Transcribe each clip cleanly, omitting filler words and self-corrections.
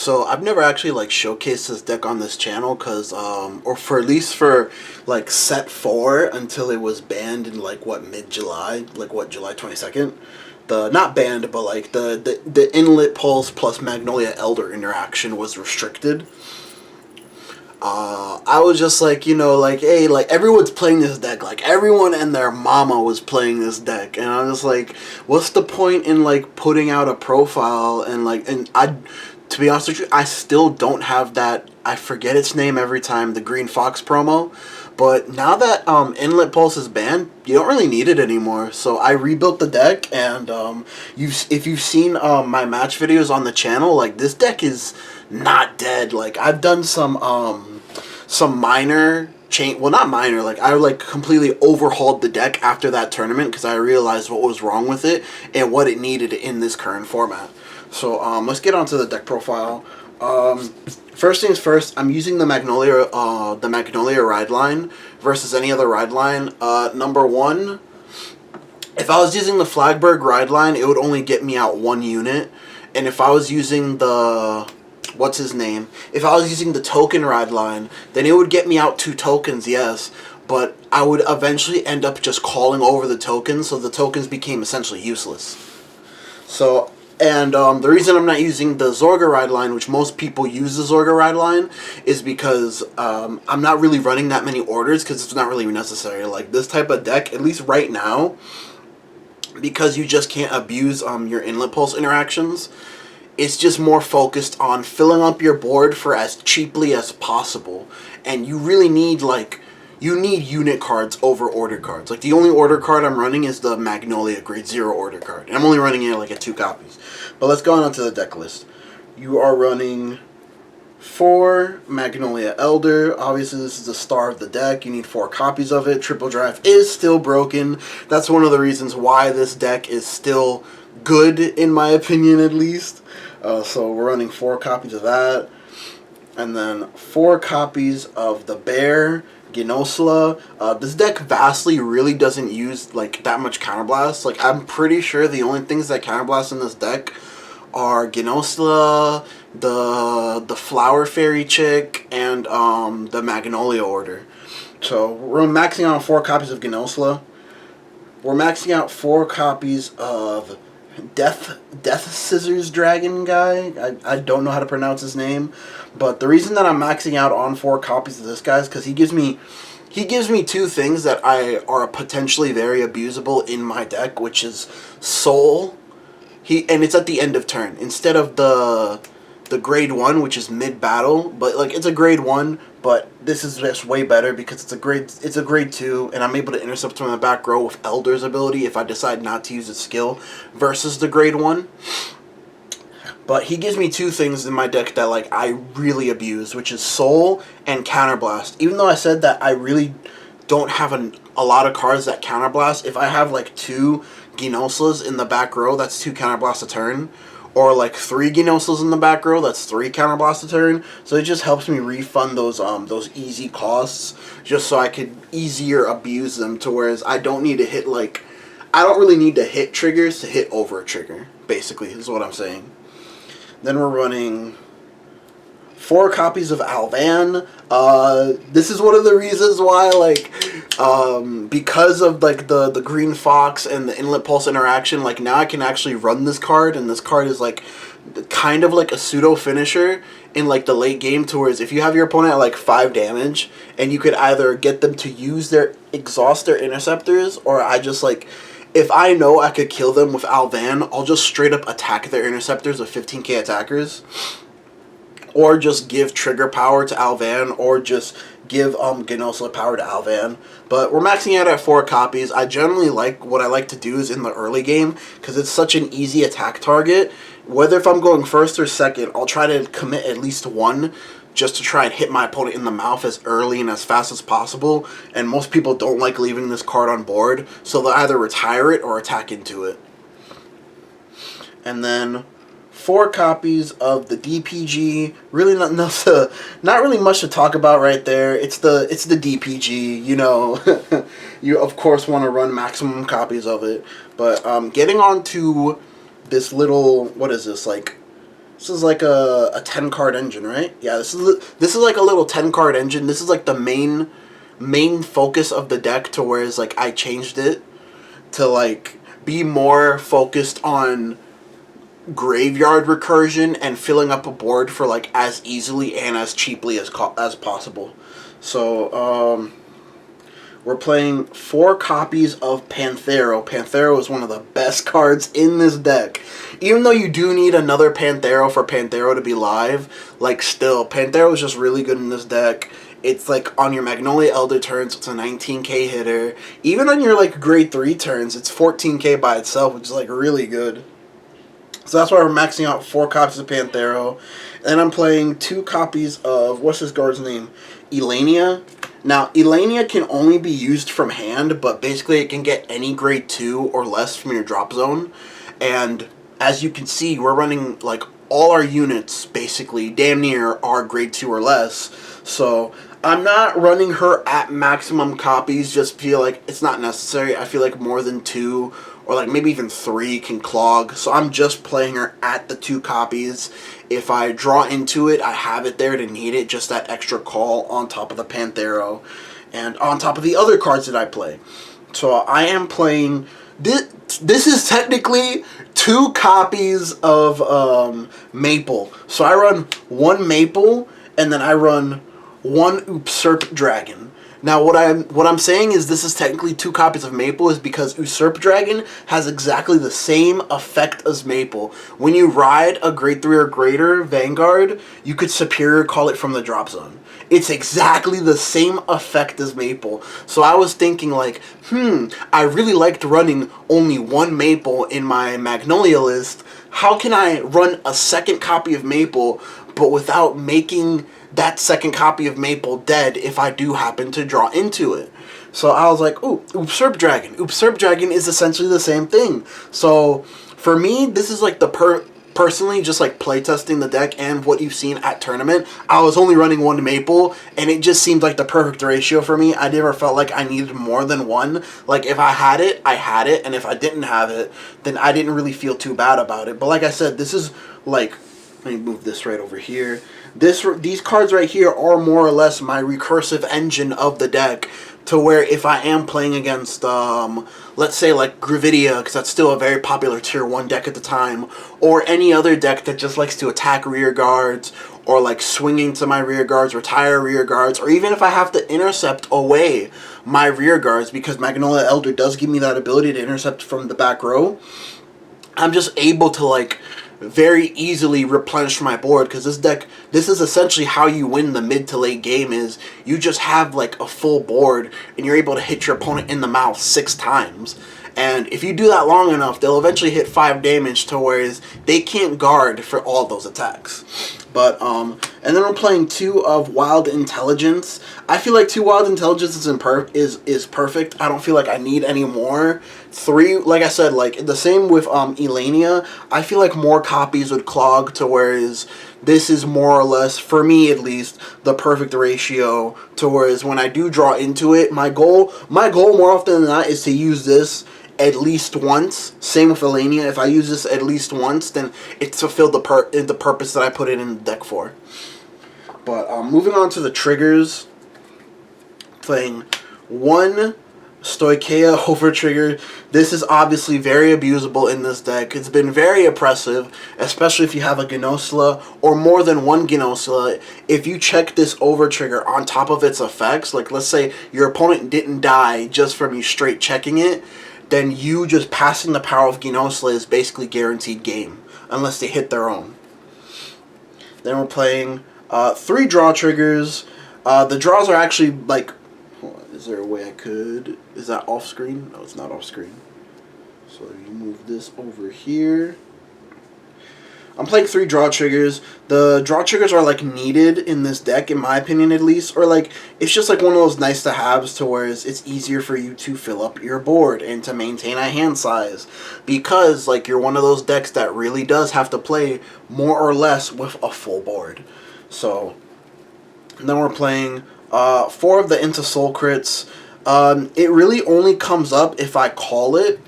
so I've never actually like showcased this deck on this channel because or for at least for like set 4 until it was banned in like what, mid-July, like what, July 22nd. The not banned, but like the Inlet Pulse plus Magnolia Elder interaction was restricted. I was just like, you know, like, hey, like, everyone's playing this deck. Like, everyone and their mama was playing this deck. And I was like, what's the point in, like, putting out a profile? And, like, to be honest with you, I still don't have that, I forget its name every time, the Green Fox promo. But now that Inlet Pulse is banned, you don't really need it anymore. So I rebuilt the deck, and if you've seen my match videos on the channel, like, this deck is not dead. Like, I've done some minor change, well, not minor, like, I like completely overhauled the deck after that tournament because I realized what was wrong with it and what it needed in this current format. So let's get onto the deck profile. First things first, I'm using the Magnolia ride line versus any other ride line. Number one, if I was using the Flagberg ride line, it would only get me out 1 unit. And if I was using the, what's his name? If I was using the token ride line, then it would get me out 2 tokens, yes. But I would eventually end up just calling over the tokens, so the tokens became essentially useless. So, and the reason I'm not using the Zorga ride line, which most people use the Zorga ride line, is because I'm not really running that many orders because it's not really necessary. Like, this type of deck, at least right now, because you just can't abuse your Inlet Pulse interactions, it's just more focused on filling up your board for as cheaply as possible. And you really need, like, you need unit cards over order cards. Like, the only order card I'm running is the Magnolia Grade 0 order card. And I'm only running it, like, at 2 copies. But let's go on to the deck list. You are running 4 Magnolia Elder. Obviously, this is the star of the deck. You need 4 copies of it. Triple Drive is still broken. That's one of the reasons why this deck is still good, in my opinion, at least. So we're running 4 copies of that. And then 4 copies of the Bear Genosla. This deck vastly really doesn't use like that much counterblast. Like, I'm pretty sure the only things that counterblast in this deck are Genosla, the Flower Fairy chick, and the Magnolia order. So we're maxing out 4 copies of Genosla. We're maxing out 4 copies of Death Scissors Dragon guy. I don't know how to pronounce his name, but the reason that I'm maxing out on 4 copies of this guy is because he gives me 2 things that are potentially very abusable in my deck, which is Soul. And it's at the end of turn instead of the grade 1, which is mid battle, but like, it's a grade 1, but this is just way better because it's a grade 2, and I'm able to intercept from the back row with Elder's ability if I decide not to use its skill versus the grade 1. But he gives me 2 things in my deck that, like, I really abuse, which is Soul and Counterblast. Even though I said that I really don't have a lot of cards that Counterblast, if I have like 2 Genoslas in the back row, that's 2 Counterblast a turn. Or like 3 Genoslas in the back row, that's 3 Counterblast a turn. So it just helps me refund those easy costs, just so I could easier abuse them, to whereas I don't need to hit, like, I don't really need to hit triggers to hit over a trigger, basically, is what I'm saying. Then we're running 4 copies of Alvan. This is one of the reasons why, like, because of, like, the Green Fox and the Inlet Pulse interaction, like, now I can actually run this card, and this card is, like, kind of like a pseudo finisher in, like, the late game, to whereas if you have your opponent at, like, 5 damage, and you could either get them to exhaust their interceptors, or I just, like, if I know I could kill them with Alvan, I'll just straight up attack their interceptors with 15k attackers. Or just give trigger power to Alvan, or just give Genosla power to Alvan. But we're maxing out at 4 copies. I generally like, what I like to do is in the early game, because it's such an easy attack target. Whether if I'm going first or second, I'll try to commit at least 1, just to try and hit my opponent in the mouth as early and as fast as possible. And most people don't like leaving this card on board, so they'll either retire it or attack into it. And then 4 copies of the DPG. Really not really much to talk about right there. It's the DPG, you know. You of course want to run maximum copies of it. But getting on to this little, what is this, like, This is like a 10 card engine, right? Yeah, this is like a little 10 card engine. This is like the main focus of the deck, to where it's like I changed it to like be more focused on graveyard recursion and filling up a board for like as easily and as cheaply as possible. So we're playing 4 copies of Panthero. Panthero is one of the best cards in this deck. Even though you do need another Panthero for Panthero to be live, like still, Panthero is just really good in this deck. It's like on your Magnolia Elder turns, it's a 19k hitter. Even on your like grade 3 turns, it's 14k by itself, which is like really good. So that's why we're maxing out 4 copies of Panthero. And I'm playing 2 copies of, what's this guard's name? Elania. Now, Elania can only be used from hand, but basically it can get any grade 2 or less from your drop zone. And as you can see, we're running like all our units basically damn near are grade 2 or less. So I'm not running her at maximum copies, just feel like it's not necessary. I feel like more than 2 or like maybe even 3 can clog. So I'm just playing her at the 2 copies. If I draw into it, I have it there to need it, just that extra call on top of the Panthero and on top of the other cards that I play. So I am playing, this is technically 2 copies of Maple. So I run 1 Maple and then I run 1 Usurp Dragon. Now, what I'm saying is this is technically 2 copies of Maple is because Usurp Dragon has exactly the same effect as Maple. When you ride a grade 3 or greater Vanguard, you could superior call it from the drop zone. It's exactly the same effect as Maple. So I was thinking like, I really liked running only 1 Maple in my Magnolia list. How can I run a second copy of Maple, but without making that second copy of Maple dead if I do happen to draw into it? So I was like, ooh, Usurp Dragon. Usurp Dragon is essentially the same thing. So for me, this is like the personally just like playtesting the deck and what you've seen at tournament. I was only running 1 Maple and it just seemed like the perfect ratio for me. I never felt like I needed more than 1. Like if I had it, I had it, and if I didn't have it, then I didn't really feel too bad about it. But like I said, this is like, let me move this right over here. These cards right here are more or less my recursive engine of the deck, to where if I am playing against, let's say like Gravidia, because that's still a very popular tier 1 deck at the time, or any other deck that just likes to attack rear guards, or like swinging to my rear guards, retire rear guards, or even if I have to intercept away my rear guards, because Magnolia Elder does give me that ability to intercept from the back row, I'm just able to like very easily replenish my board, because this is essentially how you win the mid to late game. Is you just have like a full board and you're able to hit your opponent in the mouth 6 times, and if you do that long enough, they'll eventually hit 5 damage, to whereas they can't guard for all those attacks. But and then we're playing 2 of Wild Intelligence. I feel like 2 Wild Intelligence is perfect. I don't feel like I need any more. 3, like I said, like the same with Elania. I feel like more copies would clog, to whereas this is more or less, for me at least, the perfect ratio, to whereas when I do draw into it, my goal more often than not is to use this at least once. Same with Elania. If I use this at least once, then it's fulfilled the purpose that I put it in the deck for. But moving on to the triggers, playing 1 Stoicheia over trigger. This is obviously very abusable in this deck. It's been very oppressive, especially if you have a Genosula or more than 1 Genosula. If you check this over trigger on top of its effects, like let's say your opponent didn't die just from you straight checking it, then you just passing the power of Genosula is basically guaranteed game, unless they hit their own. Then we're playing 3 draw triggers. The draws are actually like, is there a way I could, is that off screen? No, it's not off screen. So you move this over here. I'm playing 3 draw triggers. The draw triggers are like needed in this deck, in my opinion at least, or like it's just like one of those nice to haves, to where it's easier for you to fill up your board and to maintain a hand size, because like you're one of those decks that really does have to play more or less with a full board. So then we're playing 4 of the Into Soul crits. It really only comes up if I call it.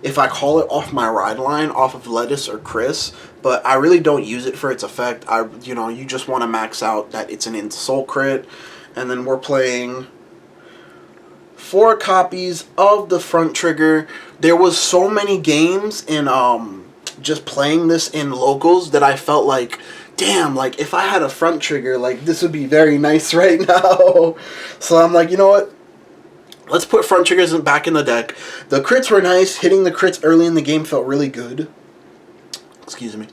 If I call it off my ride line, off of Lettuce or Chris, but I really don't use it for its effect. You just want to max out that it's an insult crit, and then we're playing 4 copies of the front trigger. There was so many games in just playing this in locals that I felt like, damn, like if I had a front trigger, like this would be very nice right now. So I'm like, you know what? Let's put front triggers back in the deck. The crits were nice. Hitting the crits early in the game felt really good. Excuse me.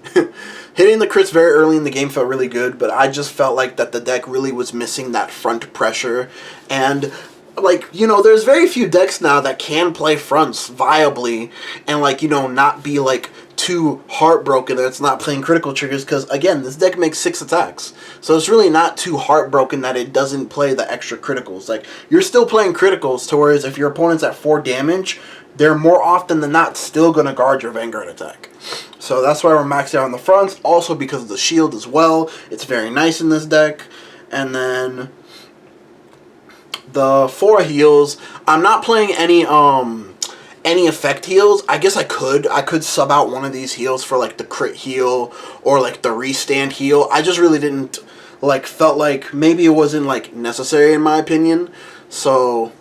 Hitting the crits very early in the game felt really good, but I just felt like that the deck really was missing that front pressure. And like, there's very few decks now that can play fronts viably and, like, not be, like, too heartbroken that it's not playing critical triggers, because, again, this deck makes 6 attacks. So it's really not too heartbroken that it doesn't play the extra criticals. Like, you're still playing criticals, to whereas if your opponent's at 4 damage, they're more often than not still going to guard your Vanguard attack. So that's why we're maxed out on the fronts. Also because of the shield as well. It's very nice in this deck. And then the 4 heals, I'm not playing any effect heals. I guess I could sub out one of these heals for like the crit heal or like the restand heal. I just really didn't felt like maybe it wasn't like necessary in my opinion. So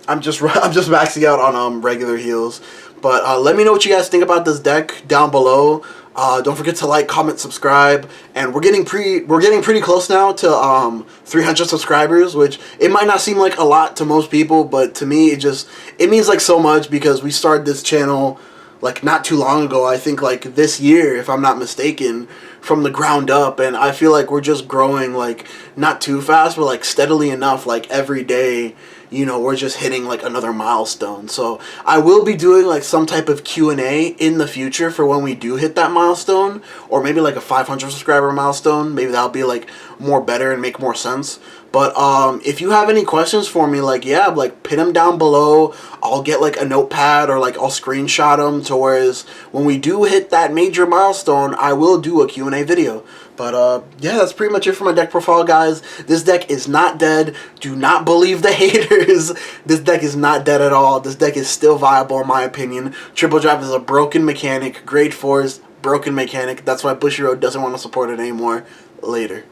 I'm just maxing out on regular heals. But let me know what you guys think about this deck down below. Don't forget to like, comment, subscribe, and we're getting pretty close now to 300 subscribers, which it might not seem like a lot to most people, but to me it means like so much, because we started this channel like not too long ago. I think like this year, if I'm not mistaken, from the ground up, and I feel like we're just growing like not too fast, but like steadily enough. Like every day, we're just hitting like another milestone. So I will be doing like some type of Q&A in the future for when we do hit that milestone, or maybe like a 500 subscriber milestone. Maybe that'll be like more better and make more sense. But if you have any questions for me, like, yeah, like pin them down below. I'll get like a notepad, or like I'll screenshot them, to whereas when we do hit that major milestone, I will do a Q&A video. But yeah, that's pretty much it for my deck profile, guys. This deck is not dead. Do not believe the haters. This deck is not dead at all. This deck is still viable in my opinion. Triple Drive is a broken mechanic. Grade 4's broken mechanic. That's why Bushiroad doesn't want to support it anymore. Later.